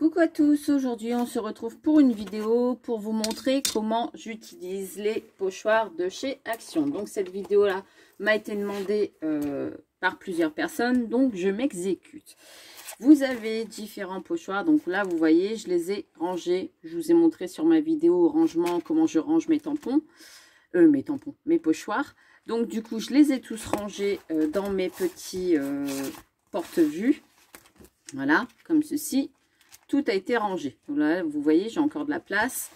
Coucou à tous, aujourd'hui on se retrouve pour une vidéo pour vous montrer comment j'utilise les pochoirs de chez Action. Donc cette vidéo là m'a été demandée par plusieurs personnes, donc je m'exécute. Vous avez différents pochoirs, donc là vous voyez je les ai rangés. Je vous ai montré sur ma vidéo rangement comment je range mes tampons, mes pochoirs. Donc du coup je les ai tous rangés dans mes petits porte-vue, voilà comme ceci. Tout a été rangé. Donc là, vous voyez, j'ai encore de la place.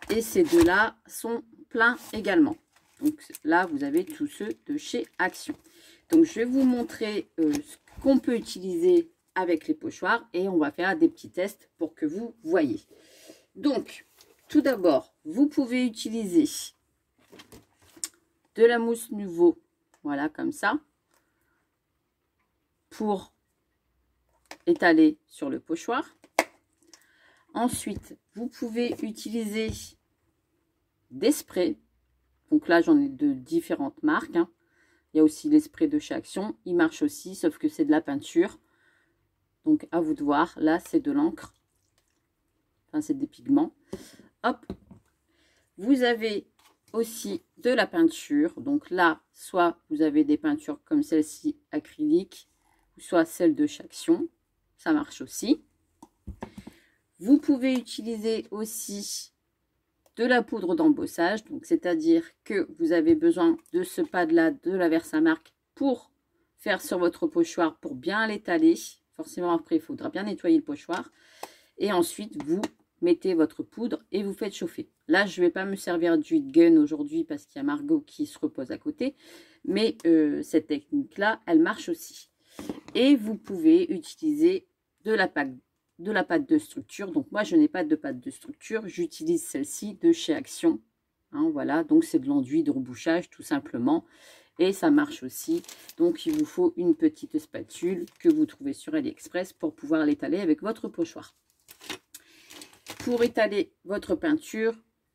Et ces deux-là sont pleins également. Donc là, vous avez tous ceux de chez Action. Donc, je vais vous montrer ce qu'on peut utiliser avec les pochoirs. Et on va faire des petits tests pour que vous voyez. Donc, tout d'abord, vous pouvez utiliser de la mousse Nuvo. Voilà, comme ça. Pour étaler sur le pochoir. Ensuite, vous pouvez utiliser des sprays. Donc là, j'en ai de différentes marques. Hein. Il y a aussi les sprays de chez Action. Ils marchent aussi, sauf que c'est de la peinture. Donc, à vous de voir. Là, c'est de l'encre. Enfin, c'est des pigments. Hop. Vous avez aussi de la peinture. Donc là, soit vous avez des peintures comme celle-ci, acrylique, soit celle de chez Action. Ça marche aussi. Vous pouvez utiliser aussi de la poudre d'embossage, donc c'est-à-dire que vous avez besoin de ce pad-là de la Versamark pour faire sur votre pochoir pour bien l'étaler. Forcément, après, il faudra bien nettoyer le pochoir. Et ensuite, vous mettez votre poudre et vous faites chauffer. Là, je ne vais pas me servir du heat gun aujourd'hui parce qu'il y a Margot qui se repose à côté. Mais cette technique-là, elle marche aussi. Et vous pouvez utiliser de la pâte de structure. Donc moi je n'ai pas de pâte de structure, j'utilise celle-ci de chez Action, hein, voilà, donc c'est de l'enduit de rebouchage tout simplement et ça marche aussi. Donc il vous faut une petite spatule que vous trouvez sur AliExpress pour pouvoir l'étaler avec votre pochoir. Pour étaler votre peinture,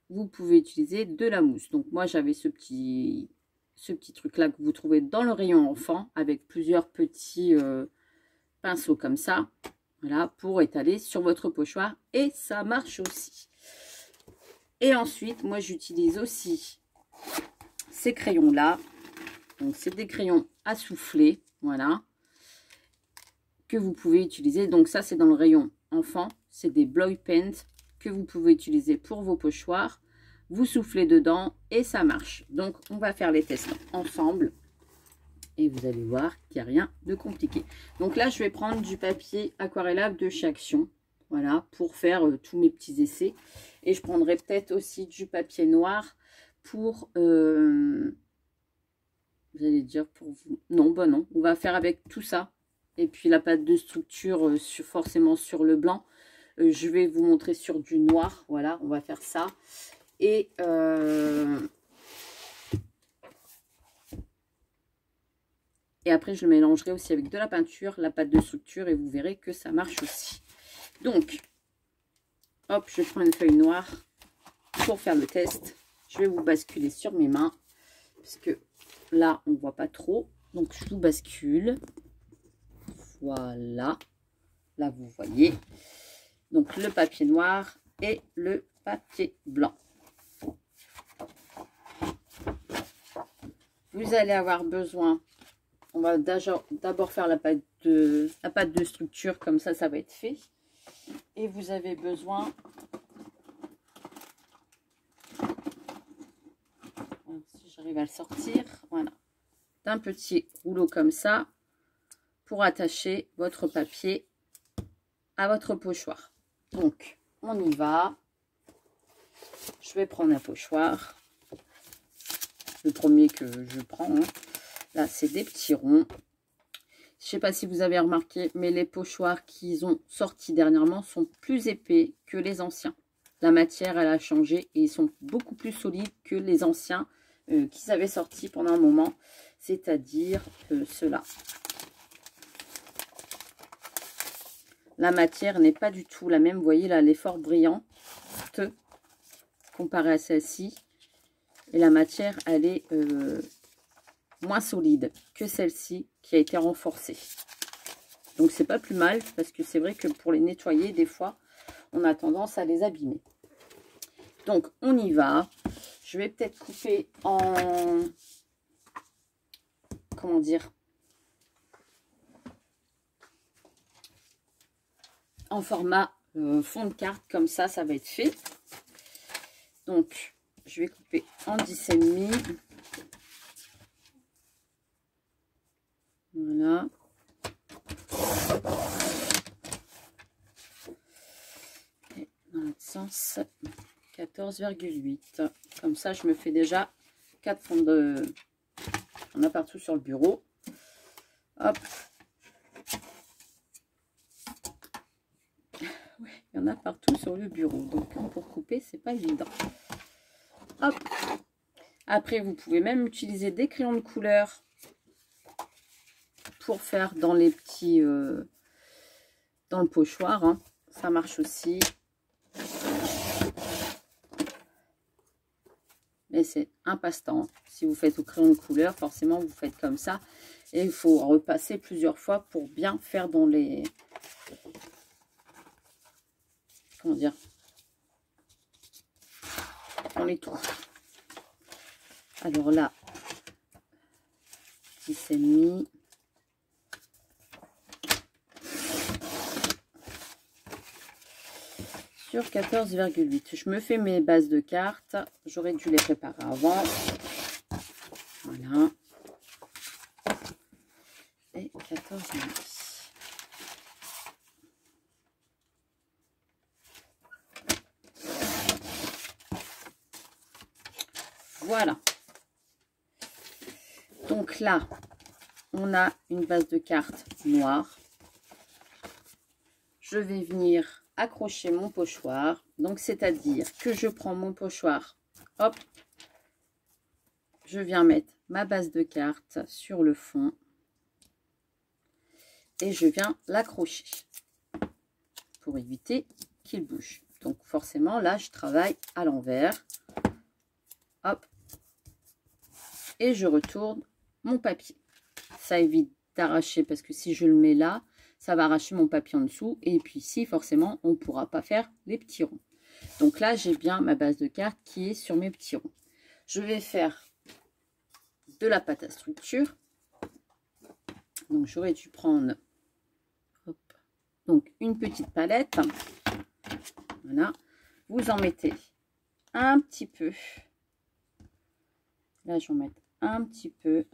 vous pouvez utiliser de la mousse. Donc moi j'avais ce petit truc là que vous trouvez dans le rayon enfant avec plusieurs petits pinceaux comme ça. Voilà, pour étaler sur votre pochoir. Et ça marche aussi. Et ensuite, moi, j'utilise aussi ces crayons-là. Donc, c'est des crayons à souffler. Voilà. Que vous pouvez utiliser. Donc, ça, c'est dans le rayon enfant. C'est des Blow Paint que vous pouvez utiliser pour vos pochoirs. Vous soufflez dedans et ça marche. Donc, on va faire les tests ensemble. Et vous allez voir qu'il n'y a rien de compliqué. Donc là, je vais prendre du papier aquarellable de chez Action. Voilà, pour faire tous mes petits essais. Et je prendrai peut-être aussi du papier noir pour... vous allez dire pour vous... Non, bah non. On va faire avec tout ça. Et puis la pâte de structure, forcément sur le blanc. Je vais vous montrer sur du noir. Voilà, on va faire ça. Et... Et après, je le mélangerai aussi avec de la peinture, la pâte de structure, et vous verrez que ça marche aussi. Donc, hop, je prends une feuille noire pour faire le test. Je vais vous basculer sur mes mains, parce que là, on ne voit pas trop. Donc, je vous bascule. Voilà. Là, vous voyez. Donc, le papier noir et le papier blanc. Vous allez avoir besoin... On va d'abord faire la pâte de structure, comme ça, ça va être fait. Et vous avez besoin, si j'arrive à le sortir, voilà, d'un petit rouleau comme ça pour attacher votre papier à votre pochoir. Donc, on y va. Je vais prendre un pochoir. Le premier que je prends, hein. Là, c'est des petits ronds. Je ne sais pas si vous avez remarqué, mais les pochoirs qu'ils ont sortis dernièrement sont plus épais que les anciens. La matière, elle a changé et ils sont beaucoup plus solides que les anciens qu'ils avaient sortis pendant un moment. C'est-à-dire ceux-là. La matière n'est pas du tout la même. Vous voyez là, elle est fort brillante comparée à celle-ci. Et la matière, elle est... moins solide que celle-ci qui a été renforcée. Donc c'est pas plus mal parce que c'est vrai que pour les nettoyer des fois on a tendance à les abîmer. Donc, on y va. Je vais peut-être couper en... Comment dire? En format fond de carte. Comme ça va être fait. Donc, je vais couper en 10,5. Voilà. Et dans l'autre sens, 14,8. Comme ça, je me fais déjà 4 fonds de... On a partout sur le bureau. Hop. Ouais, il y en a partout sur le bureau. Donc, pour couper, c'est pas évident. Hop. Après, vous pouvez même utiliser des crayons de couleur pour faire dans les petits... dans le pochoir. Hein. Ça marche aussi. Mais c'est un passe-temps. Si vous faites au crayon de couleur, forcément, vous faites comme ça. Et il faut repasser plusieurs fois pour bien faire dans les... Comment dire? Dans les trous. Alors là, 10,5. Sur 14,8. Je me fais mes bases de cartes. J'aurais dû les préparer avant. Voilà. Et 14,8. Voilà. Donc là, on a une base de cartes noire. Je vais venir accrocher mon pochoir. Donc, c'est-à-dire que je prends mon pochoir. Hop. Je viens mettre ma base de cartes sur le fond. Et je viens l'accrocher. Pour éviter qu'il bouge. Donc, forcément, là, je travaille à l'envers. Hop. Et je retourne mon papier. Ça évite d'arracher parce que si je le mets là, ça va arracher mon papier en dessous. Et puis ici, forcément, on ne pourra pas faire les petits ronds. Donc là, j'ai bien ma base de cartes qui est sur mes petits ronds. Je vais faire de la pâte à structure. Donc, j'aurais dû prendre hop, donc une petite palette. Voilà. Vous en mettez un petit peu. Là, je vais en mettre un petit peu.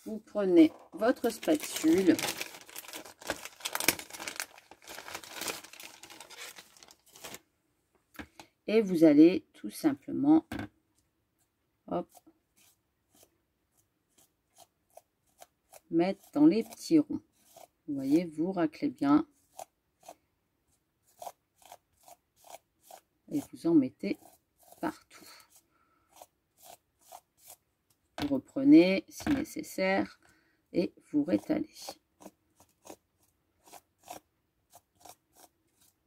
Vous prenez votre spatule. Et vous allez tout simplement hop, mettre dans les petits ronds. Vous voyez, vous raclez bien. Et vous en mettez partout. Vous reprenez si nécessaire et vous rétalez.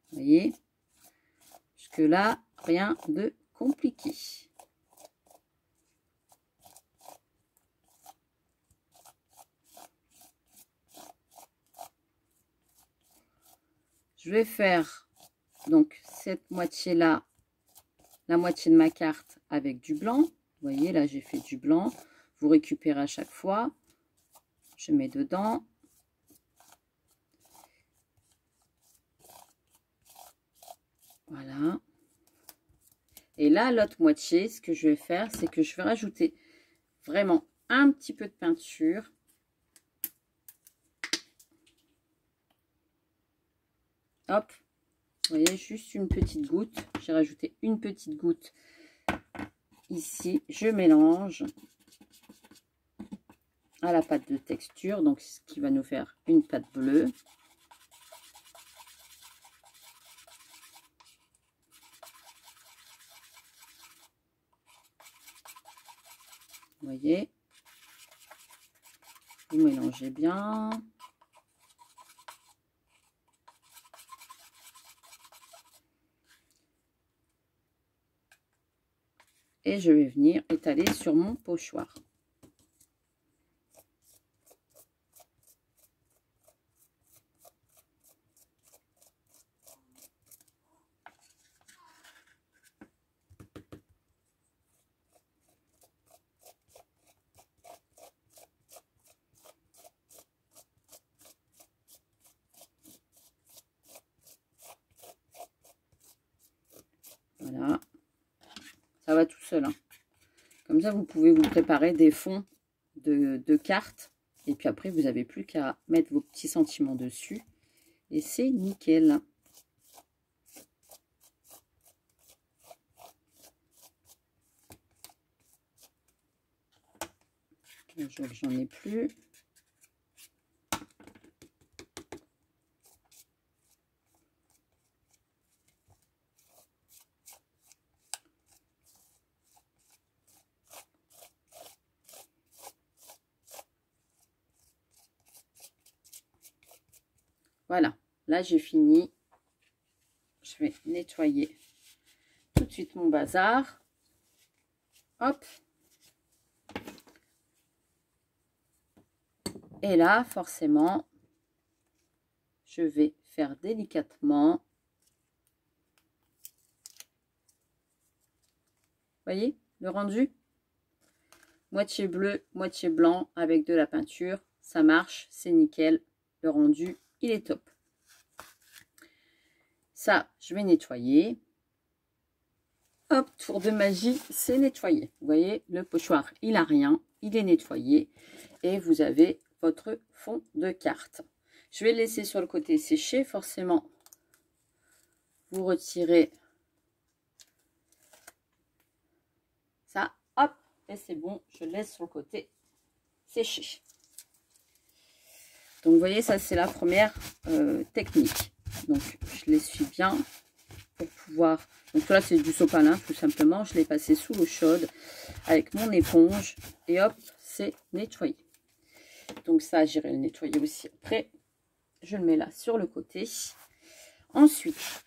Vous voyez, jusque là, rien de compliqué. Je vais faire donc cette moitié là, la moitié de ma carte avec du blanc. Vous voyez, là, j'ai fait du blanc. Vous récupérez à chaque fois. Je mets dedans. Voilà. Et là, l'autre moitié, ce que je vais faire, c'est que je vais rajouter vraiment un petit peu de peinture. Hop. Vous voyez, juste une petite goutte. J'ai rajouté une petite goutte ici. Je mélange à la pâte de texture, donc ce qui va nous faire une pâte bleue. Vous voyez, vous mélangez bien. Et je vais venir étaler sur mon pochoir. Voilà. Ça va tout seul. Hein. Comme ça, vous pouvez vous préparer des fonds de cartes. Et puis après, vous n'avez plus qu'à mettre vos petits sentiments dessus. Et c'est nickel. J'en ai plus. Voilà, là j'ai fini. Je vais nettoyer tout de suite mon bazar. Hop. Et là, forcément, je vais faire délicatement. Voyez le rendu? Moitié bleu, moitié blanc avec de la peinture. Ça marche, c'est nickel. Le rendu, il est top. Ça, je vais nettoyer. Hop, tour de magie, c'est nettoyé. Vous voyez, le pochoir, il n'a rien. Il est nettoyé. Et vous avez votre fond de carte. Je vais le laisser sur le côté sécher. Forcément, vous retirez ça. Hop, et c'est bon. Je le laisse sur le côté sécher. Donc, vous voyez, ça, c'est la première technique. Donc, je l'essuie bien pour pouvoir... Donc là, c'est du sopalin, tout simplement. Je l'ai passé sous l'eau chaude avec mon éponge. Et hop, c'est nettoyé. Donc ça, j'irai le nettoyer aussi après. Je le mets là sur le côté. Ensuite,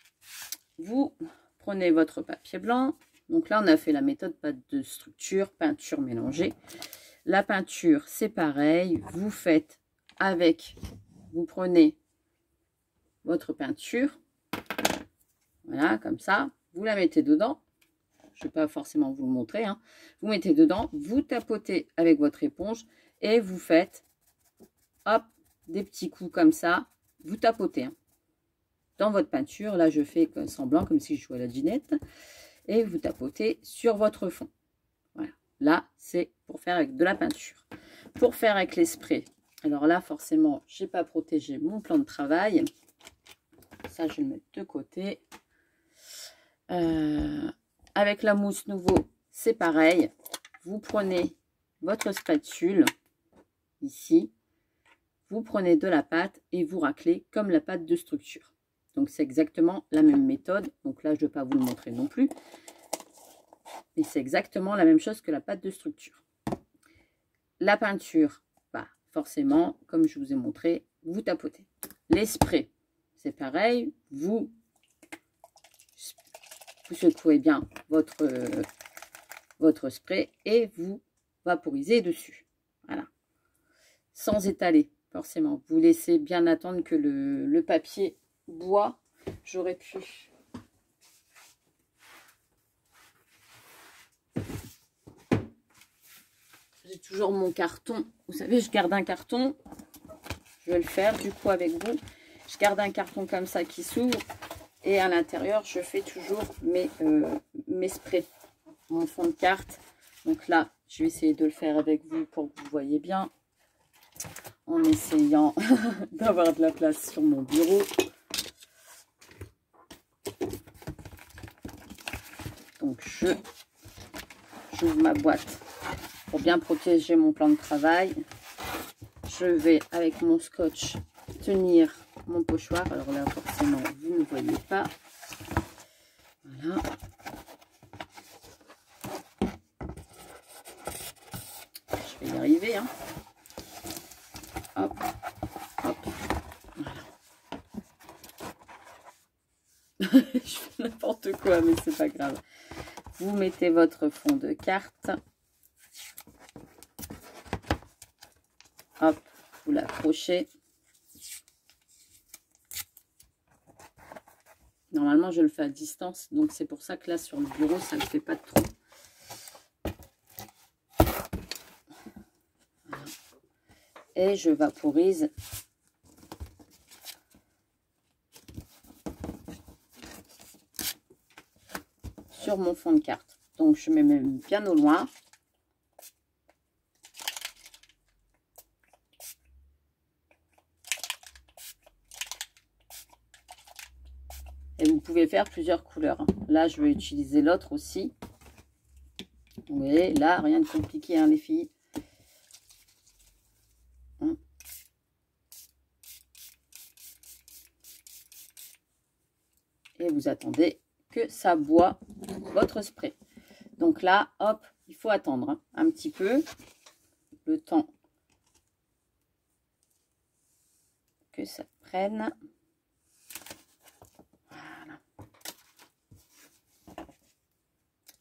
vous prenez votre papier blanc. Donc là, on a fait la méthode pâte de structure, peinture mélangée. La peinture, c'est pareil. Vous faites avec... Vous prenez votre peinture. Voilà, comme ça. Vous la mettez dedans. Je ne vais pas forcément vous le montrer. Hein. Vous mettez dedans. Vous tapotez avec votre éponge. Et vous faites, hop, des petits coups comme ça. Vous tapotez. Hein. Dans votre peinture. Là, je fais semblant comme si je jouais à la ginette. Et vous tapotez sur votre fond. Voilà. Là, c'est pour faire avec de la peinture. Pour faire avec les sprays. Alors là, forcément, je n'ai pas protégé mon plan de travail. Ça, je vais le mettre de côté. Avec la mousse nouveau, c'est pareil. Vous prenez votre spatule, ici. Vous prenez de la pâte et vous raclez comme la pâte de structure. Donc, c'est exactement la même méthode. Donc là, je ne vais pas vous le montrer non plus. Mais c'est exactement la même chose que la pâte de structure. La peinture, bah, forcément, comme je vous ai montré, vous tapotez. Les sprays, c'est pareil. Vous secouez bien votre spray et vous vaporisez dessus. Voilà. Sans étaler, forcément. Vous laissez bien attendre que le papier bois. J'aurais pu... J'ai toujours mon carton. Vous savez, je garde un carton. Je vais le faire du coup avec vous. Je garde un carton comme ça qui s'ouvre. Et à l'intérieur, je fais toujours mes sprays, mon fond de carte. Donc là, je vais essayer de le faire avec vous pour que vous voyez bien. En essayant d'avoir de la place sur mon bureau. Donc, j'ouvre ma boîte pour bien protéger mon plan de travail. Je vais, avec mon scotch, tenir mon pochoir. Alors là, forcément, vous ne voyez pas. Voilà. Je vais y arriver. Hein. Hop, hop. Voilà. Je fais n'importe quoi, mais c'est pas grave. Vous mettez votre fond de carte. Hop, vous l'accrochez. Normalement, je le fais à distance, donc c'est pour ça que là, sur le bureau, ça ne le fait pas trop. Voilà. Et je vaporise sur mon fond de carte. Donc, je mets même bien au loin. Et vous pouvez faire plusieurs couleurs. Hein. Là, je vais utiliser l'autre aussi. Vous voyez, là, rien de compliqué, hein, les filles. Hein. Et vous attendez que ça boit votre spray. Donc là, hop, il faut attendre hein, un petit peu. Le temps que ça prenne. Voilà.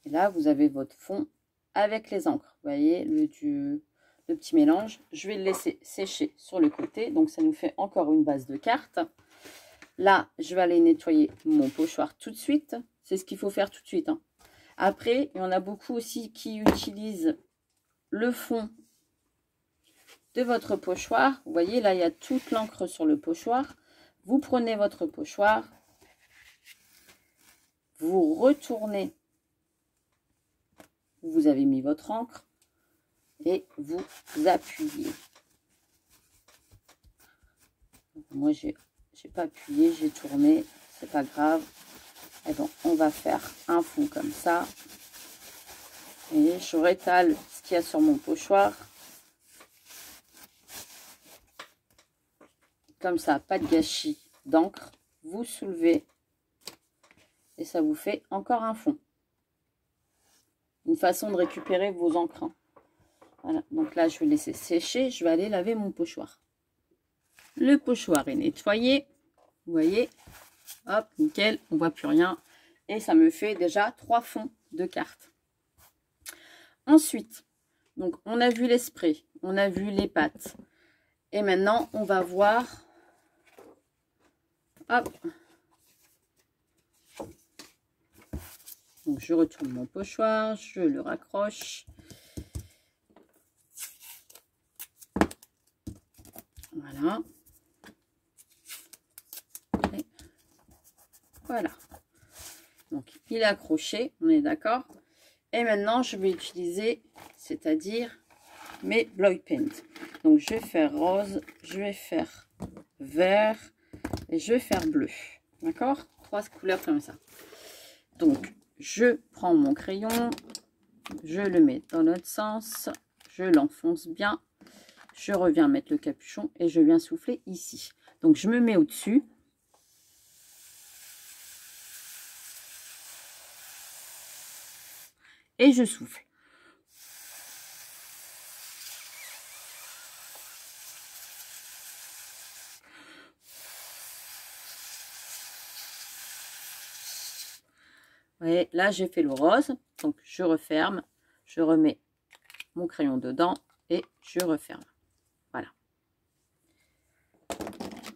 Et là, vous avez votre fond avec les encres. Vous voyez, le petit mélange. Je vais le laisser sécher sur le côté. Donc, ça nous fait encore une base de cartes. Là, je vais aller nettoyer mon pochoir tout de suite. C'est ce qu'il faut faire tout de suite. Hein. Après, il y en a beaucoup aussi qui utilisent le fond de votre pochoir. Vous voyez, là, il y a toute l'encre sur le pochoir. Vous prenez votre pochoir. Vous retournez où vous avez mis votre encre. Et vous appuyez. Moi, j'ai pas appuyé, j'ai tourné. C'est pas grave. Et bon, on va faire un fond comme ça. Et je rétale ce qu'il y a sur mon pochoir. Comme ça, pas de gâchis d'encre. Vous soulevez. Et ça vous fait encore un fond. Une façon de récupérer vos encres. Voilà, donc là, je vais laisser sécher. Je vais aller laver mon pochoir. Le pochoir est nettoyé. Vous voyez, hop, nickel, on ne voit plus rien. Et ça me fait déjà 3 fonds de cartes. Ensuite, donc on a vu les sprays, on a vu les pâtes. Et maintenant, on va voir... Hop. Donc, je retourne mon pochoir, je le raccroche. Voilà. Et voilà. Donc, il est accroché, on est d'accord. Et maintenant, je vais utiliser, c'est-à-dire mes Bloy Paint. Donc, je vais faire rose, je vais faire vert et je vais faire bleu. D'accord? 3 couleurs comme ça. Donc, je prends mon crayon, je le mets dans l'autre sens, je l'enfonce bien. Je reviens mettre le capuchon et je viens souffler ici. Donc, je me mets au-dessus. Et je souffle. Vous voyez, là, j'ai fait le rose. Donc, je referme. Je remets mon crayon dedans et je referme. Voilà.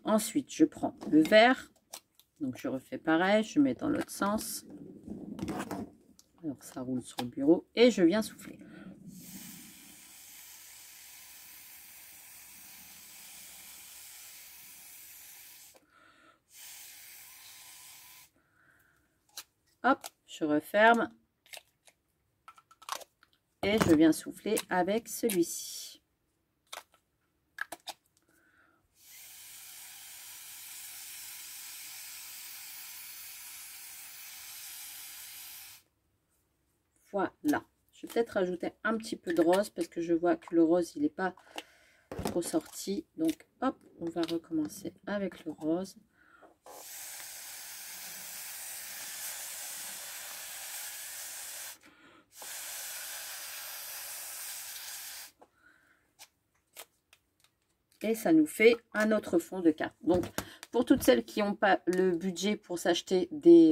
Ensuite, je prends le vert. Donc, je refais pareil. Je mets dans l'autre sens. Alors, ça roule sur le bureau. Et je viens souffler. Hop, je referme. Et je viens souffler avec celui-ci. Voilà. Je vais peut-être rajouter un petit peu de rose parce que je vois que le rose, il n'est pas trop sorti. Donc, hop, on va recommencer avec le rose. Et ça nous fait un autre fond de carte. Donc, pour toutes celles qui n'ont pas le budget pour s'acheter des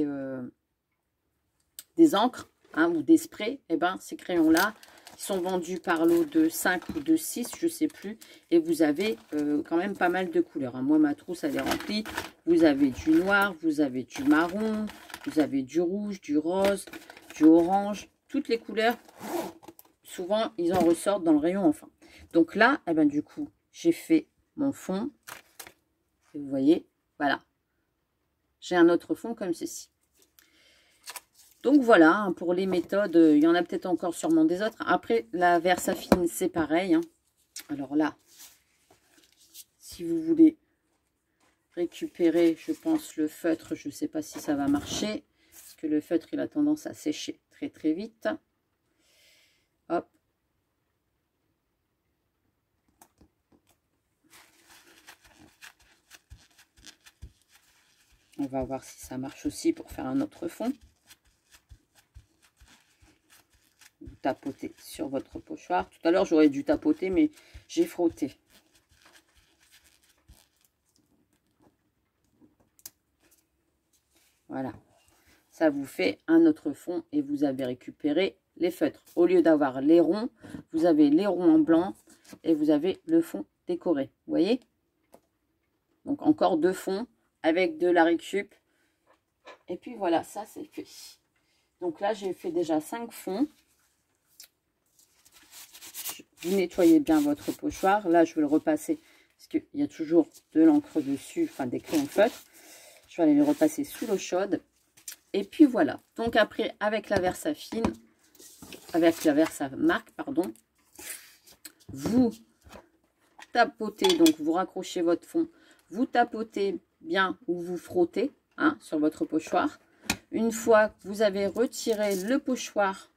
encres hein, ou des sprays, et ben ces crayons-là, ils sont vendus par lot de 5 ou de 6, je ne sais plus. Et vous avez quand même pas mal de couleurs. Hein. Moi, ma trousse, elle est remplie. Vous avez du noir, vous avez du marron, vous avez du rouge, du rose, du orange. Toutes les couleurs, souvent, ils en ressortent dans le rayon enfin. Donc là, eh ben, du coup, j'ai fait mon fond. Et vous voyez, voilà. J'ai un autre fond comme ceci. Donc voilà, hein, pour les méthodes, il y en a peut-être encore sûrement des autres. Après, la Versafine, c'est pareil. Hein. Alors là, si vous voulez récupérer, je pense, le feutre, je ne sais pas si ça va marcher. Parce que le feutre, il a tendance à sécher très très vite. Hop. On va voir si ça marche aussi pour faire un autre fond. Vous tapotez sur votre pochoir. Tout à l'heure, j'aurais dû tapoter, mais j'ai frotté. Voilà. Ça vous fait un autre fond et vous avez récupéré les feutres. Au lieu d'avoir les ronds, vous avez les ronds en blanc et vous avez le fond décoré. Vous voyez? Donc, encore 2 fonds avec de la récup. Et puis, voilà, ça, c'est fait. Donc là, j'ai fait déjà 5 fonds. Vous nettoyez bien votre pochoir. Là, je vais le repasser parce qu'il y a toujours de l'encre dessus, enfin des crayons feutres. Je vais aller le repasser sous l'eau chaude. Et puis voilà. Donc après, avec la Versafine, avec la Versamark, pardon, vous tapotez, donc vous raccrochez votre fond, vous tapotez bien ou vous frottez hein, sur votre pochoir. Une fois que vous avez retiré le pochoir,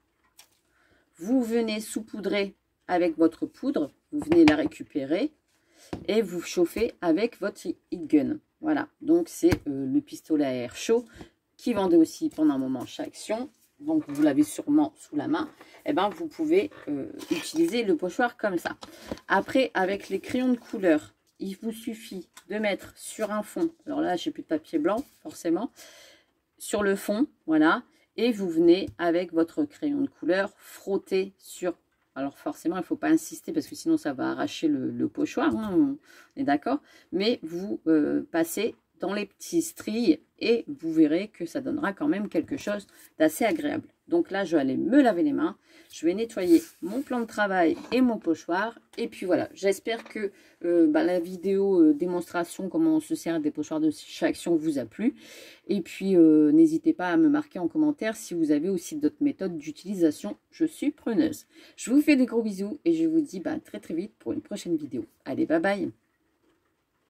vous venez saupoudrer avec votre poudre, vous venez la récupérer et vous chauffez avec votre heat gun. Voilà, donc c'est le pistolet à air chaud qui vendait aussi pendant un moment chez Action. Donc vous l'avez sûrement sous la main. Et ben vous pouvez utiliser le pochoir comme ça. Après, avec les crayons de couleur, il vous suffit de mettre sur un fond. Alors là, j'ai plus de papier blanc, forcément. Sur le fond, voilà. Et vous venez avec votre crayon de couleur frotter sur. Alors forcément, il ne faut pas insister parce que sinon ça va arracher le pochoir, hein, on est d'accord. Mais vous passez dans les petits stries et vous verrez que ça donnera quand même quelque chose d'assez agréable. Donc là, je vais aller me laver les mains. Je vais nettoyer mon plan de travail et mon pochoir. Et puis voilà, j'espère que la vidéo démonstration comment on se sert des pochoirs de chez Action vous a plu. Et puis, n'hésitez pas à me marquer en commentaire si vous avez aussi d'autres méthodes d'utilisation. Je suis preneuse. Je vous fais des gros bisous et je vous dis très très vite pour une prochaine vidéo. Allez, bye bye!